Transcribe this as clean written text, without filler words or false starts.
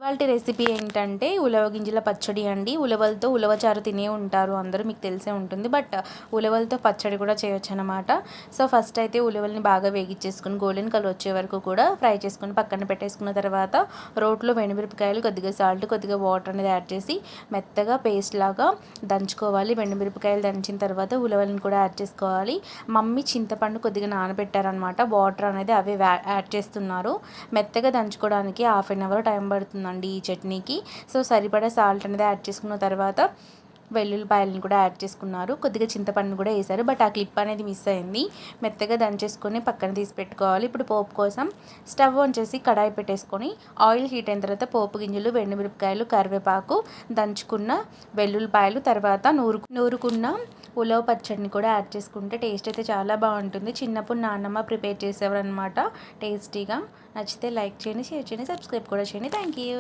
ఇవాల్టి రెసిపీ ఏంటంటే ఉలవ గింజల పచ్చడి అండి. ఉలవలతో ఉలవచారు తినే ఉంటారు అందరూ, మీకు తెలిసే ఉంటుంది. బట్ ఉలవలతో పచ్చడి కూడా చేయొచ్చు అనమాట. సో ఫస్ట్ అయితే ఉలవల్ని బాగా వేగించేసుకుని గోల్డెన్ కలర్ వచ్చే వరకు కూడా ఫ్రై చేసుకుని పక్కన పెట్టేసుకున్న తర్వాత రోట్లో వెండిమిరపకాయలు, కొద్దిగా సాల్ట్, కొద్దిగా వాటర్ అనేది యాడ్ చేసి మెత్తగా పేస్ట్ లాగా దంచుకోవాలి. వెండిమిరపకాయలు దంచిన తర్వాత ఉలవల్ని కూడా యాడ్ చేసుకోవాలి. మమ్మీ చింతపండు కొద్దిగా నానబెట్టారనమాట. వాటర్ అనేది అవే యాడ్ చేస్తున్నారు. మెత్తగా దంచుకోవడానికి హాఫ్ అన్ అవర్ టైం పడుతుందండి ఈ చట్నీకి. సో సరిపడా సాల్ట్ అనేది యాడ్ చేసుకున్న తర్వాత వెల్లుల్లిపాయలను కూడా యాడ్ చేసుకున్నారు. కొద్దిగా చింతపండు కూడా వేశారు, బట్ ఆ క్లిప్ అనేది మిస్ అయింది. మెత్తగా దంచేసుకొని పక్కన తీసి పెట్టుకోవాలి. ఇప్పుడు పోపు కోసం స్టవ్ ఆన్ చేసి కడాయి పెట్టేసుకొని ఆయిల్ హీట్ అయిన తర్వాత పోపు గింజలు, వెండిమిరపకాయలు, కరివేపాకు, దంచుకున్న వెల్లుల్లిపాయలు, తర్వాత నూరుకున్న ఉలవ పచ్చడిని కూడా యాడ్ చేసుకుంటే టేస్ట్ అయితే చాలా బాగుంటుంది. చిన్నప్పుడు నాన్నమ్మ ప్రిపేర్ చేసేవారు అనమాట టేస్టీగా. నచ్చితే లైక్ చేయండి, షేర్ చేయండి, సబ్స్క్రైబ్ కూడా చేయండి. Thank you.